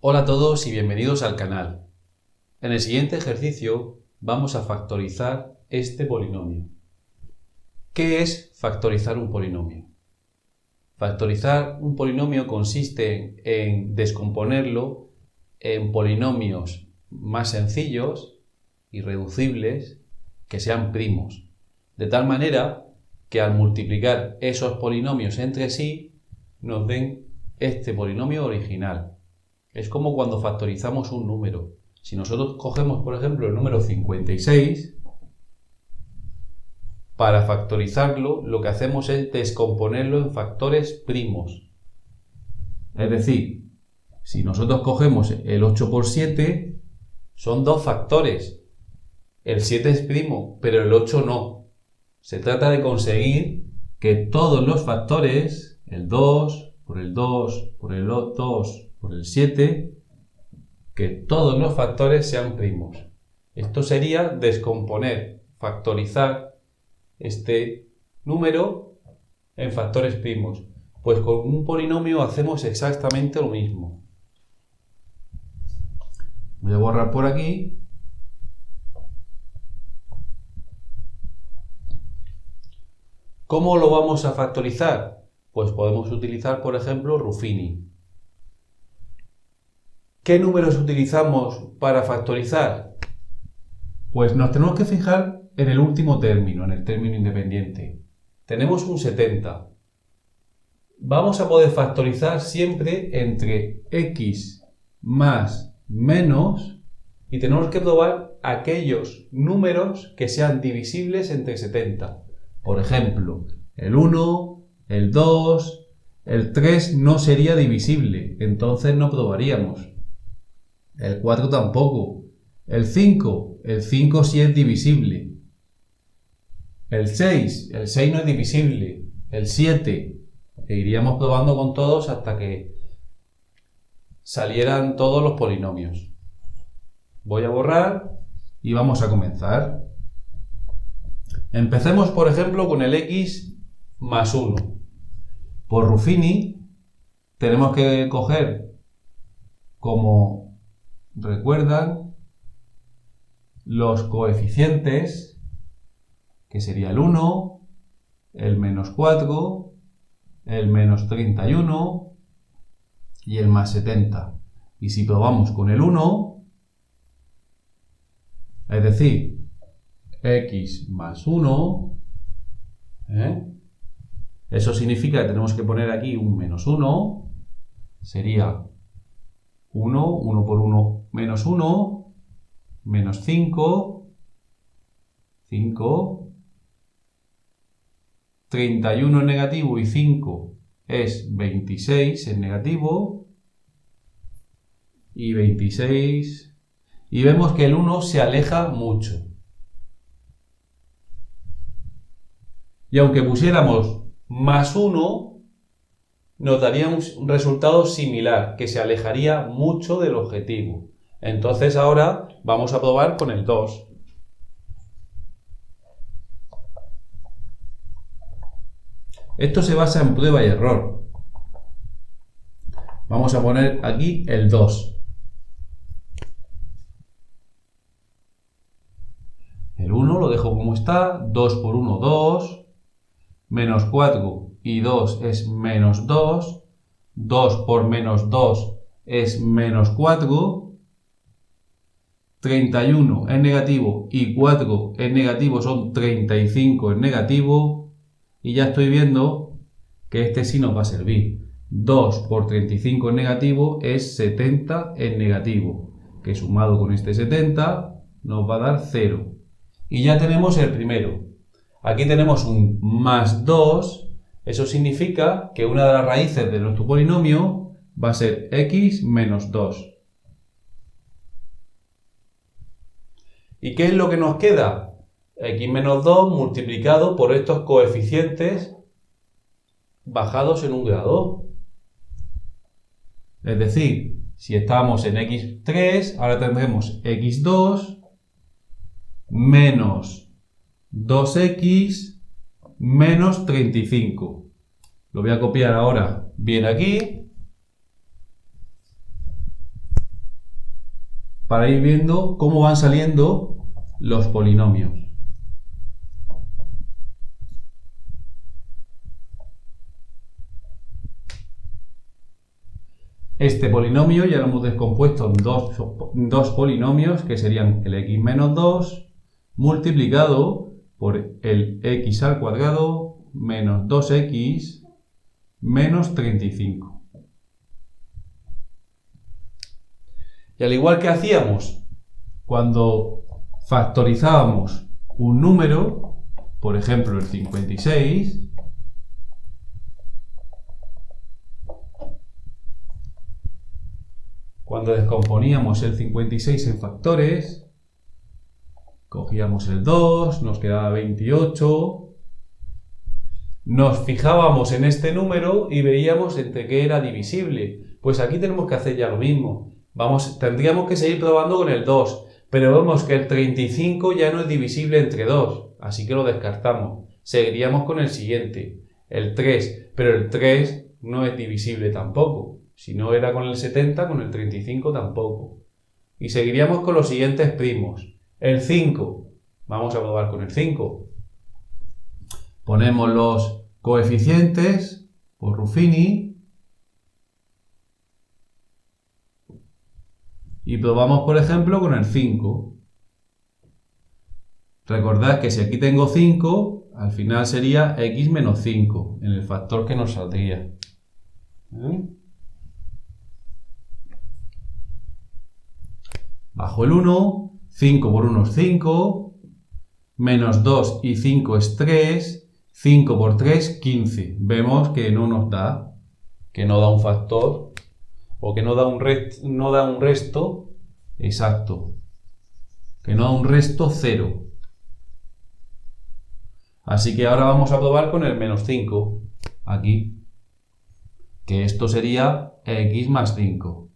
Hola a todos y bienvenidos al canal. En el siguiente ejercicio vamos a factorizar este polinomio. ¿Qué es factorizar un polinomio? Factorizar un polinomio consiste en descomponerlo en polinomios más sencillos y reducibles que sean primos, de tal manera que al multiplicar esos polinomios entre sí nos den este polinomio original. Es como cuando factorizamos un número. Si nosotros cogemos, por ejemplo, el número 56, para factorizarlo lo que hacemos es descomponerlo en factores primos. Es decir, si nosotros cogemos el 8 por 7, son dos factores. El 7 es primo, pero el 8 no. Se trata de conseguir que todos los factores, el 2, por el 2, por el 2, por el 7, que todos los factores sean primos. Esto sería descomponer, factorizar este número en factores primos. Pues con un polinomio hacemos exactamente lo mismo. Voy a borrar por aquí. ¿Cómo lo vamos a factorizar? Pues podemos utilizar, por ejemplo, Ruffini. ¿Qué números utilizamos para factorizar? Pues nos tenemos que fijar en el último término, en el término independiente. Tenemos un 70. Vamos a poder factorizar siempre entre x más menos y tenemos que probar aquellos números que sean divisibles entre 70. Por ejemplo, el 1, el 2, el 3 no sería divisible, entonces no probaríamos. El 4 tampoco. El 5 sí es divisible. El 6 no es divisible. El 7, e iríamos probando con todos hasta que salieran todos los polinomios. Voy a borrar y vamos a comenzar. Empecemos, por ejemplo, con el x más 1. Por Ruffini tenemos que coger, como recuerdan, los coeficientes, que sería el 1, el menos 4, el menos 31 y el más 70. Y si probamos con el 1, es decir, x más 1, eso significa que tenemos que poner aquí un menos 1, sería 1 por 1, menos 1, menos 5, 31 es negativo y 5 es 26 en negativo, y 26, y vemos que el 1 se aleja mucho. Y aunque pusiéramos más 1, nos daría un resultado similar, que se alejaría mucho del objetivo. Entonces ahora vamos a probar con el 2. Esto se basa en prueba y error. Vamos a poner aquí el 2. El 1 lo dejo como está, 2 por 1, 2. Menos 4 y 2 es menos 2. 2 por menos 2 es menos 4. 31 es negativo y 4 es negativo, son 35 en negativo. Y ya estoy viendo que este sí nos va a servir. 2 por 35 en negativo es 70 en negativo, que sumado con este 70 nos va a dar 0. Y ya tenemos el primero. Aquí tenemos un más 2, eso significa que una de las raíces de nuestro polinomio va a ser x menos 2. ¿Y qué es lo que nos queda? X menos 2 multiplicado por estos coeficientes bajados en un grado. Es decir, si estábamos en x3, ahora tendremos x2 menos 2x menos 35. Lo voy a copiar ahora bien aquí. para ir viendo cómo van saliendo los polinomios. Este polinomio ya lo hemos descompuesto en dos polinomios que serían el x menos 2 multiplicado por el x al cuadrado menos 2x menos 35. Y al igual que hacíamos cuando factorizábamos un número, por ejemplo el 56, cuando descomponíamos el 56 en factores, cogíamos el 2, nos quedaba 28, nos fijábamos en este número y veíamos entre qué era divisible. Pues aquí tenemos que hacer ya lo mismo. Tendríamos que seguir probando con el 2, pero vemos que el 35 ya no es divisible entre 2, así que lo descartamos. Seguiríamos con el siguiente, el 3, pero el 3 no es divisible tampoco. Si no era con el 70, con el 35 tampoco. Y seguiríamos con los siguientes primos. El 5, vamos a probar con el 5. Ponemos los coeficientes por Ruffini y probamos, por ejemplo, con el 5. Recordad que si aquí tengo 5, al final sería x menos 5, en el factor que nos saldría. Bajo el 1, 5 por 1 es 5, menos 2 y 5 es 3, 5 por 3, 15. Vemos que no nos da, que no da un factor, o que no da un resto exacto, que no da un resto 0. Así que ahora vamos a probar con el menos 5, aquí, que esto sería x más 5.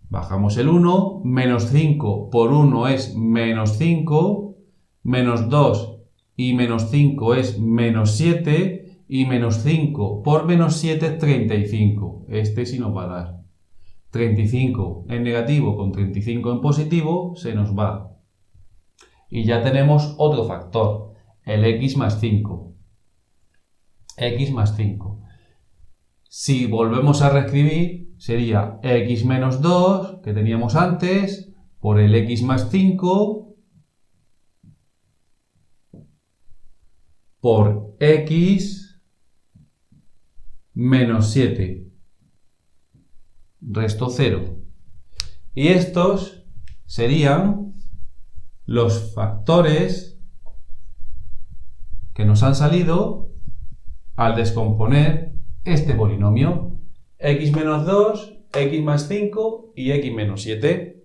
Bajamos el 1, menos 5 por 1 es menos 5, menos 2 y menos 5 es menos 7, y menos 5 por menos 7 es 35. Este sí nos va a dar. 35 en negativo con 35 en positivo se nos va. Y ya tenemos otro factor, el x más 5. X más 5. Si volvemos a reescribir, sería x menos 2, que teníamos antes, por el x más 5, por x menos 7, resto 0. Y estos serían los factores que nos han salido al descomponer este polinomio, x menos 2, x más 5 y x menos 7.